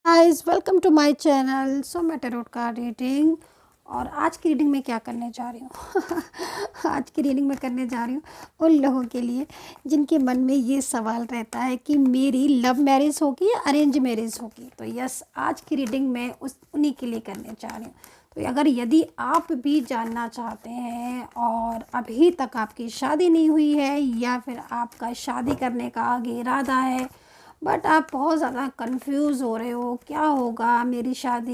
Guys welcome to my channel. So मैं tarot card reading और आज की रीडिंग में क्या करने जा रही हूँ आज की रीडिंग में करने जा रही हूँ उन लोगों के लिए जिनके मन में ये सवाल रहता है कि मेरी लव मैरिज होगी या अरेंज मैरिज होगी। तो यस, आज की रीडिंग मैं उन्हीं के लिए करने जा रही हूँ। तो अगर यदि आप भी जानना चाहते हैं और अभी तक आपकी शादी नहीं हुई है या फिर आपका शादी करने का आगे इरादा है बट आप बहुत ज़्यादा कंफ्यूज हो रहे हो, क्या होगा, मेरी शादी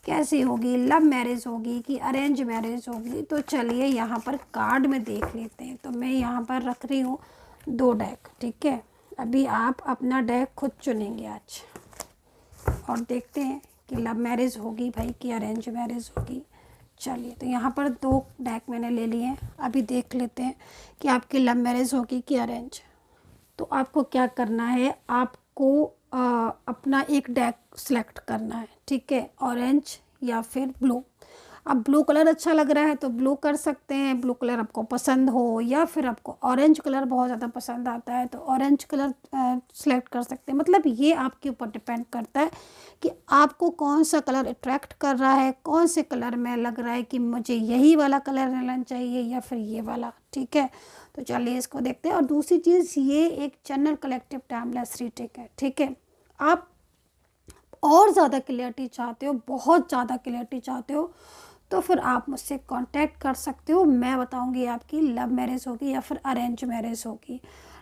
कैसे होगी, लव मैरिज होगी कि अरेंज मैरिज होगी, तो चलिए यहाँ पर कार्ड में देख लेते हैं। तो मैं यहाँ पर रख रही हूँ 2 डेक। ठीक है, अभी आप अपना डेक खुद चुनेंगे आज और देखते हैं कि लव मैरिज होगी भाई कि अरेंज मैरिज होगी। चलिए, तो यहाँ पर 2 डेक मैंने ले लिए हैं। अभी देख लेते हैं कि आपकी लव मैरिज होगी कि अरेंज। तो आपको क्या करना है, आपको अपना एक डेक सेलेक्ट करना है। ठीक है, ऑरेंज या फिर ब्लू। अब ब्लू कलर अच्छा लग रहा है तो ब्लू कर सकते हैं, ब्लू कलर आपको पसंद हो, या फिर आपको ऑरेंज कलर बहुत ज़्यादा पसंद आता है तो ऑरेंज कलर सेलेक्ट कर सकते हैं। मतलब ये आपके ऊपर डिपेंड करता है कि आपको कौन सा कलर अट्रैक्ट कर रहा है, कौन से कलर में लग रहा है कि मुझे यही वाला कलर लेना चाहिए या फिर ये वाला। ठीक है, तो चलिए इसको देखते हैं। और दूसरी चीज़, ये एक जनरल कलेक्टिव टाइमलेस रीडिंग है। ठीक है, आप और ज़्यादा क्लियरिटी चाहते हो, बहुत ज़्यादा क्लियरिटी चाहते हो, तो फिर आप मुझसे कांटेक्ट कर सकते हो। मैं बताऊंगी आपकी लव मैरिज होगी या फिर अरेंज मैरिज होगी।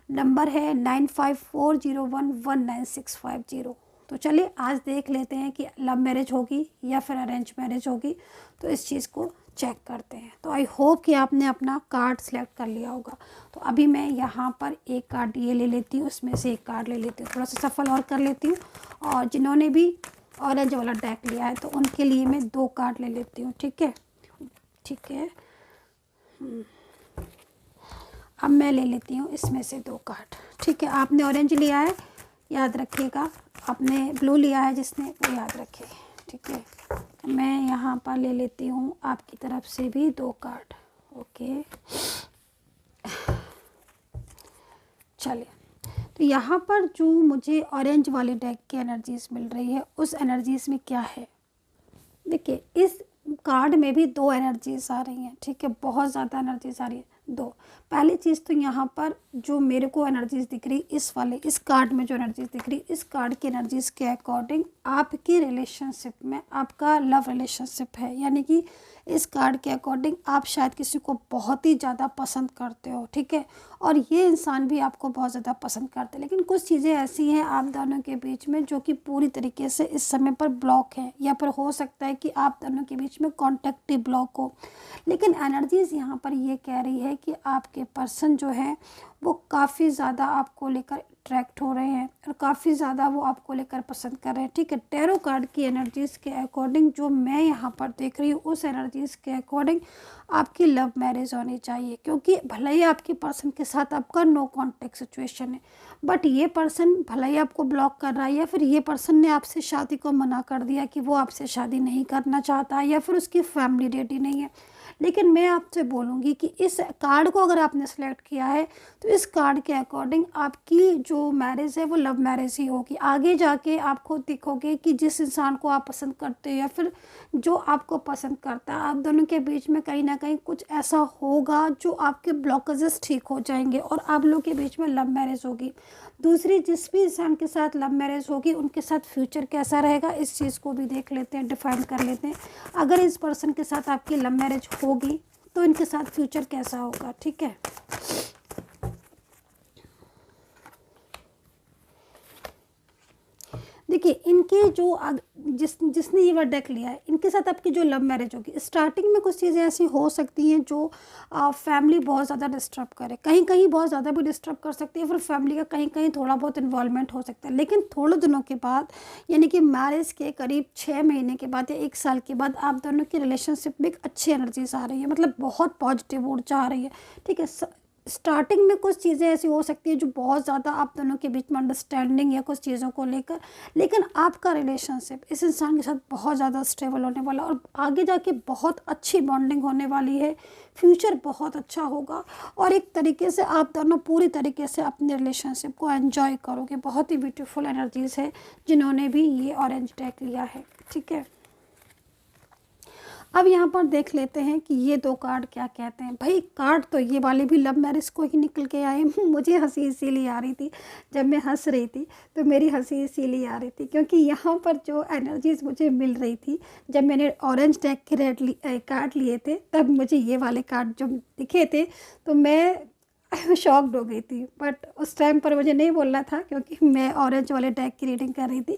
नंबर है 9540119650। तो चलिए आज देख लेते हैं कि लव मैरिज होगी या फिर अरेंज मैरिज होगी। तो इस चीज़ को चेक करते हैं। तो आई होप कि आपने अपना कार्ड सेलेक्ट कर लिया होगा। तो अभी मैं यहाँ पर एक कार्ड ये ले लेती हूँ, उसमें से एक कार्ड ले लेती हूँ, थोड़ा सा सफल और कर लेती हूँ। और जिन्होंने भी ऑरेंज वाला डेक लिया है तो उनके लिए मैं 2 कार्ड ले लेती हूँ। ठीक है, ठीक है। अब मैं ले लेती हूँ इसमें से 2 कार्ड। ठीक है, आपने ऑरेंज लिया है, याद रखिएगा। आपने ब्लू लिया है जिसने, वो याद रखे। ठीक है, तो मैं यहाँ पर ले लेती हूँ आपकी तरफ से भी 2 कार्ड। ओके, चलिए। तो यहाँ पर जो मुझे ऑरेंज वाले डेक की एनर्जीज मिल रही है, उस एनर्जीज में क्या है, देखिए इस कार्ड में भी 2 एनर्जीज आ रही हैं। ठीक है, बहुत ज़्यादा एनर्जीज आ रही है, 2। पहली चीज़ तो यहाँ पर जो मेरे को एनर्जीज दिख रही, इस कार्ड में जो एनर्जीज दिख रही, इस कार्ड की एनर्जीज के अकॉर्डिंग आपकी रिलेशनशिप में, आपका लव रिलेशनशिप है, यानी कि इस कार्ड के अकॉर्डिंग आप शायद किसी को बहुत ही ज़्यादा पसंद करते हो। ठीक है, और ये इंसान भी आपको बहुत ज़्यादा पसंद करते हैं, लेकिन कुछ चीज़ें ऐसी हैं आप दोनों के बीच में जो कि पूरी तरीके से इस समय पर ब्लॉक है, या फिर हो सकता है कि आप दोनों के बीच में कॉन्टैक्ट ही ब्लॉक हो। लेकिन एनर्जीज यहाँ पर ये कह रही है कि आपके पर्सन जो है वो काफ़ी ज़्यादा आपको लेकर अट्रैक्ट हो रहे हैं और काफ़ी ज़्यादा वो आपको लेकर पसंद कर रहे हैं। ठीक है, टैरो कार्ड की एनर्जीज़ के अकॉर्डिंग जो मैं यहाँ पर देख रही हूँ, उस एनर्जीज़ के अकॉर्डिंग आपकी लव मैरिज होनी चाहिए, क्योंकि भले ही आपके पर्सन के साथ आपका नो कॉन्टेक्ट सिचुएशन है, बट ये पर्सन भले ही आपको ब्लॉक कर रहा है, या फिर ये पर्सन ने आपसे शादी को मना कर दिया कि वो आपसे शादी नहीं करना चाहता, या फिर उसकी फैमिली रेडी नहीं है। लेकिन मैं आपसे बोलूँगी कि इस कार्ड को अगर आपने सेलेक्ट किया है तो इस कार्ड के अकॉर्डिंग आपकी जो मैरिज है वो लव मैरिज ही होगी। आगे जाके आप खुद देखोगे कि जिस इंसान को आप पसंद करते हो या फिर जो आपको पसंद करता है, आप दोनों के बीच में कहीं ना कहीं कुछ ऐसा होगा जो आपके ब्लॉकेजेस ठीक हो जाएंगे और आप लोग के बीच में लव मैरिज होगी। दूसरी, जिस भी इंसान के साथ लव मैरिज होगी उनके साथ फ्यूचर कैसा रहेगा, इस चीज़ को भी देख लेते हैं, डिफाइन कर लेते हैं। अगर इस पर्सन के साथ आपकी लव मैरिज होगी तो इनके साथ फ्यूचर कैसा होगा। ठीक है, देखिए इनके जो जिसने ये वाला डेक लिया है, इनके साथ आपकी जो लव मैरिज होगी, स्टार्टिंग में कुछ चीज़ें ऐसी हो सकती हैं जो फैमिली बहुत ज़्यादा डिस्टर्ब करे, कहीं कहीं बहुत ज़्यादा भी डिस्टर्ब कर सकती है, फिर फैमिली का कहीं कहीं थोड़ा बहुत इन्वॉल्वमेंट हो सकता है। लेकिन थोड़े दिनों के बाद, यानी कि मैरिज के करीब 6 महीने के बाद या 1 साल के बाद, आप दोनों की रिलेशनशिप में एक अच्छी एनर्जीज आ रही है, मतलब बहुत पॉजिटिव ऊर्जा आ रही है। ठीक है, स्टार्टिंग में कुछ चीज़ें ऐसी हो सकती है जो बहुत ज़्यादा आप दोनों के बीच में अंडरस्टैंडिंग या कुछ चीज़ों को लेकर, लेकिन आपका रिलेशनशिप इस इंसान के साथ बहुत ज़्यादा स्टेबल होने वाला और आगे जाके बहुत अच्छी बॉन्डिंग होने वाली है, फ्यूचर बहुत अच्छा होगा और एक तरीके से आप दोनों पूरी तरीके से अपने रिलेशनशिप को एंजॉय करोगे। बहुत ही ब्यूटीफुल एनर्जीज़ है जिन्होंने भी ये ऑरेंज डेक लिया है, ठीक है। अब यहाँ पर देख लेते हैं कि ये दो कार्ड क्या कहते हैं। भाई कार्ड तो ये वाले भी लव मैरिज को ही निकल के आए। मुझे हंसी इसीलिए आ रही थी, जब मैं हंस रही थी तो मेरी हंसी इसीलिए आ रही थी क्योंकि यहाँ पर जो एनर्जीज मुझे मिल रही थी जब मैंने ऑरेंज डेक के कार्ड लिए थे, तब मुझे ये वाले कार्ड जो दिखे थे तो मैं शॉक्ड हो गई थी। बट उस टाइम पर मुझे नहीं बोलना था क्योंकि मैं ऑरेंज वाले डेक की रीडिंग कर रही थी।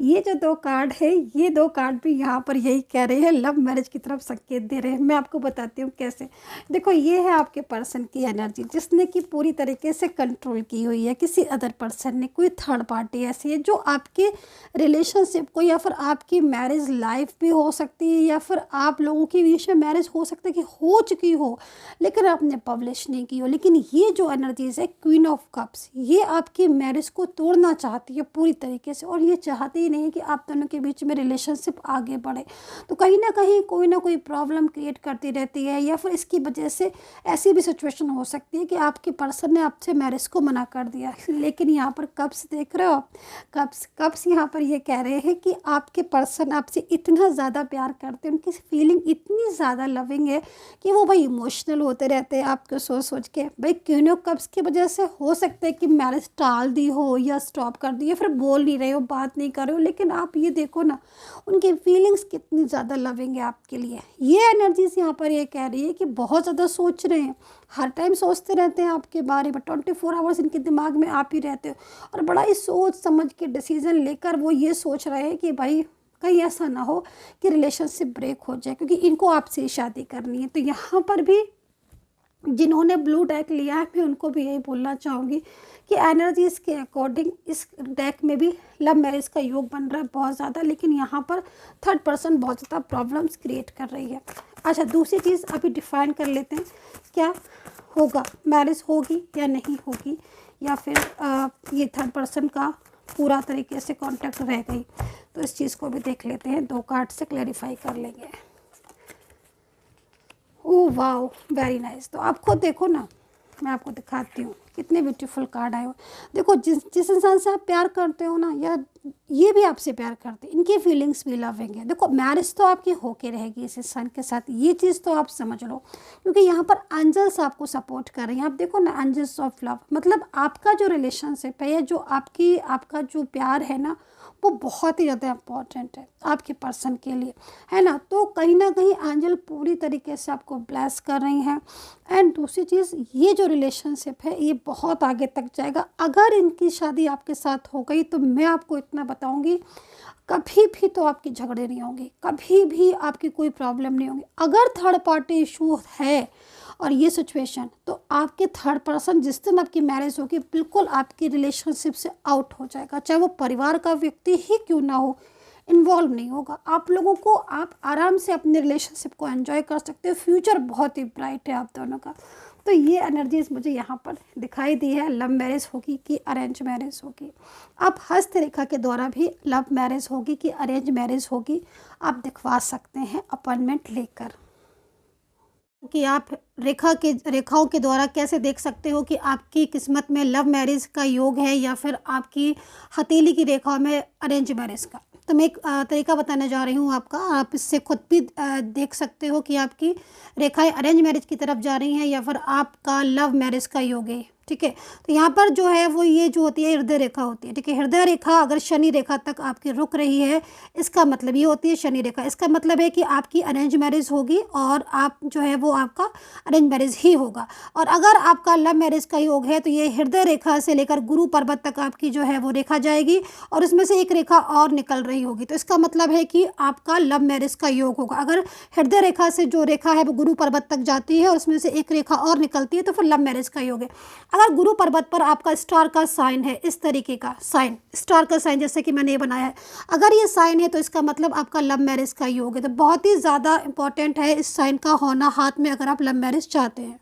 ये जो दो कार्ड है, ये दो कार्ड भी यहाँ पर यही कह रहे हैं, लव मैरिज की तरफ संकेत दे रहे हैं। मैं आपको बताती हूँ कैसे। देखो ये है आपके पर्सन की एनर्जी जिसने कि पूरी तरीके से कंट्रोल की हुई है किसी अदर पर्सन ने। कोई थर्ड पार्टी ऐसी है जो आपके रिलेशनशिप को या फिर आपकी मैरिज लाइफ भी हो सकती है या फिर आप लोगों के बीच में मैरिज हो सकता है कि हो चुकी हो लेकिन आपने पब्लिश नहीं की हो। लेकिन ये जो एनर्जीज है क्वीन ऑफ कप्स, ये आपकी मैरिज को तोड़ना चाहती है पूरी तरीके से और ये चाहती ही नहीं है कि आप दोनों के बीच में रिलेशनशिप आगे बढ़े। तो कहीं ना कहीं कोई ना कोई प्रॉब्लम क्रिएट करती रहती है या फिर इसकी वजह से ऐसी भी सिचुएशन हो सकती है कि आपके पर्सन ने आपसे मैरिज को मना कर दिया। लेकिन यहाँ पर कप्स देख रहे हो, कप्स यहाँ पर ये कह रहे हैं कि आपके पर्सन आपसे इतना ज़्यादा प्यार करते हैं, उनकी फीलिंग इतनी ज़्यादा लविंग है कि वो भाई इमोशनल होते रहते हैं आपको सोच सोच के। भाई क्वीन ऑफ कप्स की वजह से हो सकता है कि मैरिज टाल दी हो या स्टॉप कर दी या फिर बोल नहीं रहे हो, बात नहीं कर रहे हो, लेकिन आप ये देखो ना उनकी फीलिंग्स कितनी ज़्यादा लविंग है आपके लिए। ये एनर्जीज यहाँ पर ये कह रही है कि बहुत ज़्यादा सोच रहे हैं, हर टाइम सोचते रहते हैं आपके बारे में, 24 आवर्स इनके दिमाग में आप ही रहते हो और बड़ा ही सोच समझ के डिसीज़न लेकर वो ये सोच रहे हैं कि भाई कहीं ऐसा ना हो कि रिलेशनशिप ब्रेक हो जाए क्योंकि इनको आपसे शादी करनी है। तो यहाँ पर भी जिन्होंने ब्लू डेक लिया है मैं उनको भी यही बोलना चाहूँगी कि एनर्जीज़ के अकॉर्डिंग इस डेक में भी लव मैरिज का योग बन रहा है बहुत ज़्यादा, लेकिन यहाँ पर थर्ड पर्सन बहुत ज़्यादा प्रॉब्लम्स क्रिएट कर रही है। अच्छा दूसरी चीज़ अभी डिफाइन कर लेते हैं क्या होगा, मैरिज होगी या नहीं होगी या फिर ये थर्ड पर्सन का पूरा तरीके से कॉन्टैक्ट रह गई। तो इस चीज़ को भी देख लेते हैं, दो कार्ड से क्लैरिफाई कर लेंगे। Oh wow very nice. तो आप खुद देखो ना, मैं आपको दिखाती हूँ कितने ब्यूटीफुल कार्ड आए हो। देखो जिस इंसान से आप प्यार करते हो ना या ये भी आपसे प्यार करते हैं, इनकी फीलिंग्स भी लविंग है। देखो मैरिज तो आपकी होके रहेगी इस इंसान के साथ, ये चीज़ तो आप समझ लो क्योंकि यहाँ पर एंजल्स आपको सपोर्ट कर रहे हैं। आप देखो ना एंजल्स ऑफ लव, मतलब आपका जो रिलेशनशिप है या जो आपका जो प्यार है ना वो बहुत ही ज़्यादा इम्पॉर्टेंट है आपके पर्सन के लिए, है ना। तो कहीं ना कहीं एंजल पूरी तरीके से आपको ब्लेस कर रही हैं। एंड दूसरी चीज़ ये जो रिलेशनशिप है ये बहुत आगे तक जाएगा। अगर इनकी शादी आपके साथ हो गई तो मैं आपको इतना बताऊंगी कभी भी तो आपकी झगड़े नहीं होंगे, कभी भी आपकी कोई प्रॉब्लम नहीं होगी। अगर थर्ड पार्टी इशू है और ये सिचुएशन तो आपके थर्ड पर्सन जिस दिन आपकी मैरिज होगी बिल्कुल आपकी रिलेशनशिप से आउट हो जाएगा, चाहे वो परिवार का व्यक्ति ही क्यों ना हो, इन्वॉल्व नहीं होगा। आप लोगों को आप आराम से अपने रिलेशनशिप को एंजॉय कर सकते हो। फ्यूचर बहुत ही ब्राइट है आप दोनों का। तो ये एनर्जीज मुझे यहाँ पर दिखाई दी है, लव मैरिज होगी कि अरेंज मैरिज होगी। आप हस्त रेखा के द्वारा भी लव मैरिज होगी कि अरेंज मैरिज होगी आप दिखवा सकते हैं अपॉइंटमेंट लेकर। कि आप रेखाओं के द्वारा कैसे देख सकते हो कि आपकी किस्मत में लव मैरिज का योग है या फिर आपकी हथेली की रेखाओं में अरेंज मैरिज का। तो मैं एक तरीका बताने जा रही हूँ आपका, आप इससे खुद भी देख सकते हो कि आपकी रेखाएं अरेंज मैरिज की तरफ जा रही हैं या फिर आपका लव मैरिज का योग है, ठीक है। तो यहाँ पर जो है वो ये जो होती है हृदय रेखा होती है, ठीक है। हृदय रेखा अगर शनि रेखा तक आपकी रुक रही है इसका मतलब ये होती है शनि रेखा, इसका मतलब है कि आपकी अरेंज मैरिज होगी और आप जो है वो आपका अरेंज मैरिज ही होगा। और अगर आपका लव मैरिज का योग है तो ये हृदय रेखा से लेकर गुरु पर्वत तक आपकी जो है वो रेखा जाएगी और इसमें से एक रेखा और निकल रही होगी। तो इसका मतलब है कि आपका लव मैरिज का योग होगा। अगर हृदय रेखा से जो रेखा है वो गुरु पर्वत तक जाती है और उसमें से एक रेखा और निकलती है तो फिर लव मैरिज का योग है। अगर गुरु पर्वत पर आपका स्टार का साइन है, इस तरीके का साइन, स्टार का साइन जैसे कि मैंने ये बनाया है, अगर ये साइन है तो इसका मतलब आपका लव मैरिज का योग है। तो बहुत ही ज़्यादा इंपॉर्टेंट है इस साइन का होना हाथ में अगर आप लव मैरिज चाहते हैं।